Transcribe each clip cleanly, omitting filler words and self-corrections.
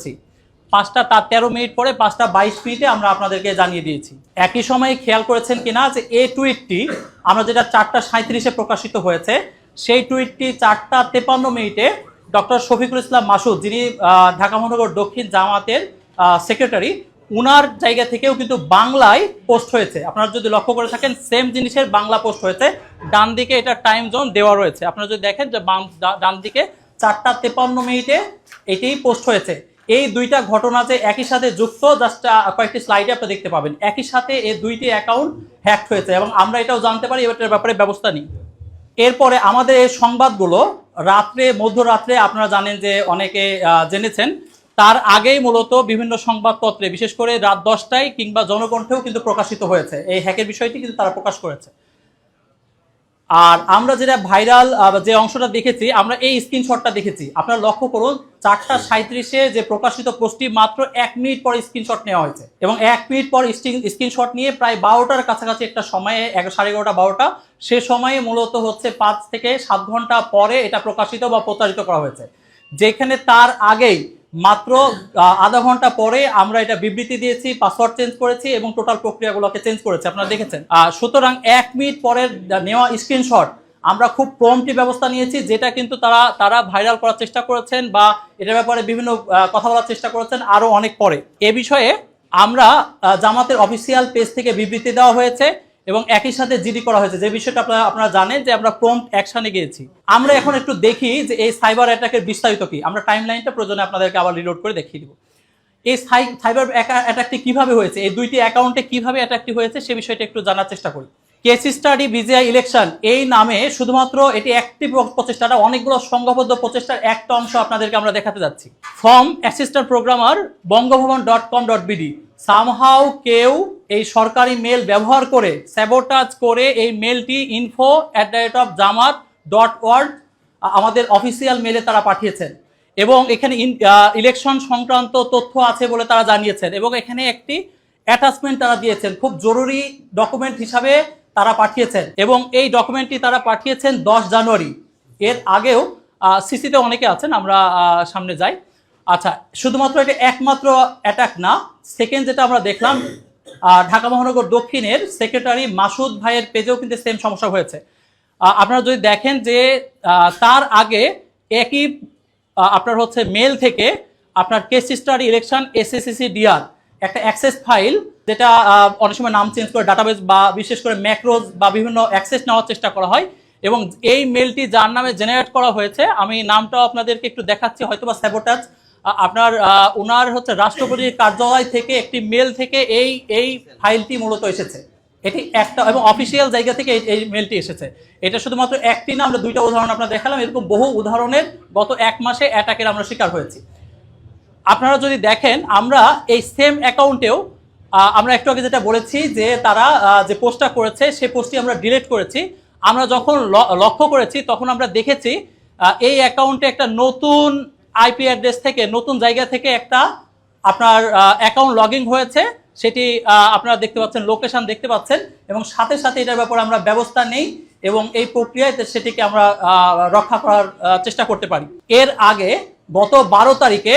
করেছি। 5টা 13 মিনিট পরে 5টা 22 মিনিটে আমরা আপনাদেরকে জানিয়ে দিয়েছি। একই সময়ে খেয়াল করেছেন কিনা যে এই টুইটটি আমরা যেটা 4টা 37-এ প্রকাশিত হয়েছে, সেই টুইটটি 4টা 53 মিনিটে ডক্টর শফিকুল ইসলাম মাসুদ, যিনি ঢাকা মহানগর দক্ষিণ জামাতের সেক্রেটারি, উনার জায়গা থেকেও কিন্তু বাংলায় পোস্ট হয়েছে। আপনারা যদি লক্ষ্য করে থাকেন সেম জিনিসের বাংলা পোস্ট হয়েছে। ডান দিকে এটা টাইম জোন দেওয়া রয়েছে, আপনারা যদি দেখেন যে ডান দিকে 4টা 53 মিনিটে এটাই পোস্ট হয়েছে। এই দুইটা ঘটনা যে একই সাথে যুক্ত, জাস্ট কয়েকটি স্লাইডে আপনি দেখতে পাবেন একই সাথে এই দুইটি অ্যাকাউন্ট হ্যাক হয়েছে এবং আমরা এটাও জানতে পারি, এটার ব্যাপারে ব্যবস্থা নিই। এরপরে আমাদের এই সংবাদগুলো মধ্যরাত্রে আপনারা জানেন যে অনেকে জেনেছেন, তার আগেই মূলত বিভিন্ন সংবাদপত্রে বিশেষ করে রাত 10টায় কিংবা জনকণ্ঠেও কিন্তু প্রকাশিত হয়েছে এই হ্যাকের বিষয়টি, কিন্তু তারা প্রকাশ করেছে। আর আমরা যেটা ভাইরাল যে অংশটা দেখেছি, আমরা এই স্ক্রিনশটটা দেখেছি। আপনারা লক্ষ্য করুন 4টা 37-এ যে প্রকাশিত পোস্টটি মাত্র 1 মিনিট পর স্ক্রিনশট নেওয়া হয়েছে এবং 1 মিনিট পর স্ক্রিনশট নিয়ে প্রায় 12টার কাছাকাছি একটা সময়ে 11:30 12টা, সে সময়ে মূলত হচ্ছে 5 থেকে 7 ঘন্টা পরে এটা প্রকাশিত বা প্রচারিত করা হয়েছে। যেখানে তার আগেই মাত্র আধা ঘন্টা পরে আমরা এটা বিবৃতি দিয়েছি, পাসওয়ার্ড চেঞ্জ করেছি এবং টোটাল প্রক্রিয়াগুলোকে চেঞ্জ করেছি, আপনারা দেখেছেন। সুতরাং 1 মিনিট পরের নেওয়া স্ক্রিনশট আমরা খুব প্রম্পটলি ব্যবস্থা নিয়েছি, যেটা কিন্তু তারা ভাইরাল করার চেষ্টা করেছেন বা এটার ব্যাপারে বিভিন্ন কথা বলার চেষ্টা করেছেন আরও অনেক পরে। এ বিষয়ে আমরা জামাতের অফিসিয়াল পেজ থেকে বিবৃতি দেওয়া হয়েছে এবং একই সাথে জিডি করা হয়েছে, যে বিষয়টা আপনারা জানেন যে আমরা প্রম্পট অ্যাকশনে গিয়েছি। আমরা এখন একটু দেখি যে এই সাইবার অ্যাটাকের বিস্তারিত কি। আমরা টাইমলাইনটা প্রয়োজনে আপনাদেরকে আবার রিলোড করে দেখিয়ে দিব। এই সাইবার অ্যাটাকটি কিভাবে হয়েছে, এই দুইটি অ্যাকাউন্টে কিভাবে অ্যাটাকটি হয়েছে সে বিষয়টা একটু জানার চেষ্টা করি। কেস স্টাডি বিজিআই ইলেকশন এই নামে শুধুমাত্র এটি একটি প্রচেষ্টাটা, অনেকগুলো সংঘবদ্ধ প্রচেষ্টার একটা অংশ আপনাদেরকে আমরা দেখাতে যাচ্ছি। ফ্রম অ্যাসিস্ট্যান্ট প্রোগ্রামার বঙ্গভবন.com.bd, সামহাউ কেউ এই সরকারি মেল ব্যবহার করে স্যাবোটাজ করে এই মেলটি info@jamat.org আমাদের অফিসিয়াল মেলে তারা পাঠিয়েছেন এবং এখানে ইলেকশন সংক্রান্ত তথ্য আছে বলে তারা জানিয়েছেন এবং এখানে একটি অ্যাটাচমেন্ট তারা দিয়েছেন, খুব জরুরি ডকুমেন্ট হিসাবে তারা পাঠিয়েছেন এবং এই ডকুমেন্টটি তারা পাঠিয়েছেন 10 জানুয়ারি। এর আগেও সিসিতে অনেকে আছেন, আমরা সামনে যাই। আচ্ছা, শুধুমাত্র এটা একমাত্র অ্যাটাক না, সেকেন্ড যেটা আমরা দেখলাম ঢাকা মহানগর দক্ষিণের সেক্রেটারি মাসুদ ভাইয়ের পেজেও কিন্তু সেম সমস্যা হয়েছে। আপনারা যদি দেখেন যে তার আগে একই আপনার হচ্ছে মেল থেকে আপনার case study election SSCC DR একটা অ্যাক্সেস ফাইল, যেটা অনেক সময় নাম চেঞ্জ করে ডাটাবেস বা বিশেষ করে ম্যাক্রোজ বা বিভিন্ন অ্যাক্সেস নেওয়ার চেষ্টা করা হয় এবং এই মেলটি যার নামে জেনারেট করা হয়েছে, আমি নামটাও আপনাদেরকে একটু দেখাচ্ছি, হয়তোবা স্যাবোটাজ, আপনার ওনার হচ্ছে রাষ্ট্রপতির কার্যালয় থেকে একটি মেল থেকে এই ফাইলটি মূলত এসেছে। এটি একটা এবং অফিসিয়াল জায়গা থেকে এই মেলটি এসেছে। এটা শুধুমাত্র একটি না, আমরা দুইটা উদাহরণ আপনার দেখালাম, এরকম বহু উদাহরণের গত 1 মাসে অ্যাটাকের আমরা শিকার হয়েছি। আপনারা যদি দেখেন আমরা এই সেম অ্যাকাউন্টেও আমরা একটু আগে যেটা বলেছি যে তারা যে পোস্টটা করেছে সেই পোস্টটি আমরা ডিলিট করেছি। আমরা যখন লক্ষ্য করেছি তখন আমরা দেখেছি এই অ্যাকাউন্টে একটা নতুন আইপি অ্যাড্রেস থেকে, নতুন জায়গা থেকে একটা আপনার অ্যাকাউন্ট লগ ইন হয়েছে, সেটি আপনারা দেখতে পাচ্ছেন, লোকেশন দেখতে পাচ্ছেন এবং সাথে সাথে এটার ব্যাপারে আমরা ব্যবস্থা নেই এবং এই প্রক্রিয়ায় সেটিকে আমরা রক্ষা করার চেষ্টা করতে পারি। এর আগে গত 12 তারিখে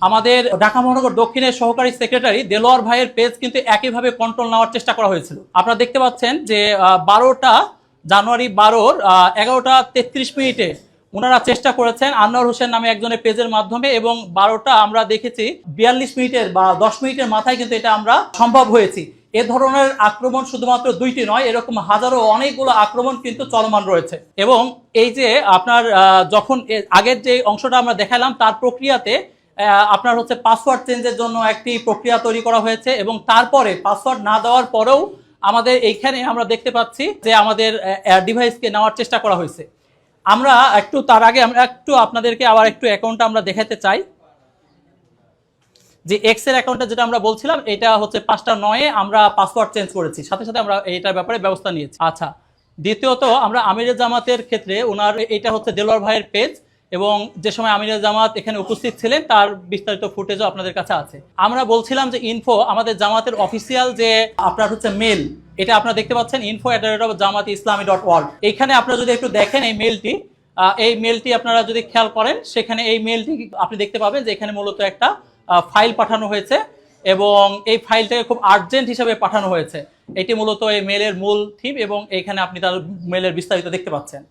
আমাদের ঢাকা মহানগর দক্ষিণের সহকারী সেক্রেটারি দেলোয়ার ভাইয়ের পেজ কিন্তু একইভাবে কন্ট্রোল নেওয়ার চেষ্টা করা হয়েছিল। আপনারা দেখতে পাচ্ছেন যে 12 জানুয়ারি 11টা 33 মিনিটে ওনারা চেষ্টা করেছেন আনোয়ার হোসেন নামে একজনের পেজের মাধ্যমে এবং 12টা আমরা দেখেছি 42 মিনিটের বা 10 মিনিটের মাথায় কিন্তু এটা আমরা সম্ভব হয়েছি। এ ধরনের আক্রমণ শুধুমাত্র 2টি নয়, এরকম হাজারো অনেকগুলো আক্রমণ কিন্তু চলমান রয়েছে এবং এই যে আপনার যখন আগের যে অংশটা আমরা দেখালাম তার প্রক্রিয়াতে আপনার হচ্ছে পাসওয়ার্ড চেঞ্জের জন্য একটি প্রক্রিয়া তৈরি করা হয়েছে এবং তারপরে পাসওয়ার্ড না দেওয়ার পরেও আমাদের এইখানে আমরা দেখতে পাচ্ছি যে আমাদের ডিভাইসকে নেওয়ার চেষ্টা করা হয়েছে। আমরা একটু তার আগে আমরা একটু আপনাদেরকে আবার একটু অ্যাকাউন্টটা আমরা দেখাতে চাই যে এক্স এর অ্যাকাউন্টে যেটা আমরা বলছিলাম, এটা হচ্ছে 5টা 9-এ আমরা পাসওয়ার্ড চেঞ্জ করেছি, সাথে সাথে আমরা এইটার ব্যাপারে ব্যবস্থা নিয়েছি। আচ্ছা, দ্বিতীয়ত আমরা আমিরে জামাতের ক্ষেত্রে ওনার এটা হচ্ছে দেলোয়ার ভাইয়ের পেজ এবং যে সময় আমিরে জামাত এখানে উপস্থিত ছিলেন তার বিস্তারিত ফুটেজও আপনাদের কাছে আছে। আমরা বলছিলাম যে ইনফো আমাদের জামাতের অফিসিয়াল যে আপনার হচ্ছে মেল, এটা আপনারা দেখতে পাচ্ছেন info@jamaatislami.org। এইখানে আপনারা যদি একটু দেখেন এই মেলটি আপনারা যদি খেয়াল করেন, সেখানে এই মেলটি আপনি দেখতে পাবেন যে এখানে মূলত একটা ফাইল পাঠানো হয়েছে এবং এই ফাইলটাকে খুব আর্জেন্ট হিসেবে পাঠানো হয়েছে। এটি মূলত এই মেলের মূল থিম এবং এখানে আপনি তার মেলের বিস্তারিত দেখতে পাচ্ছেন।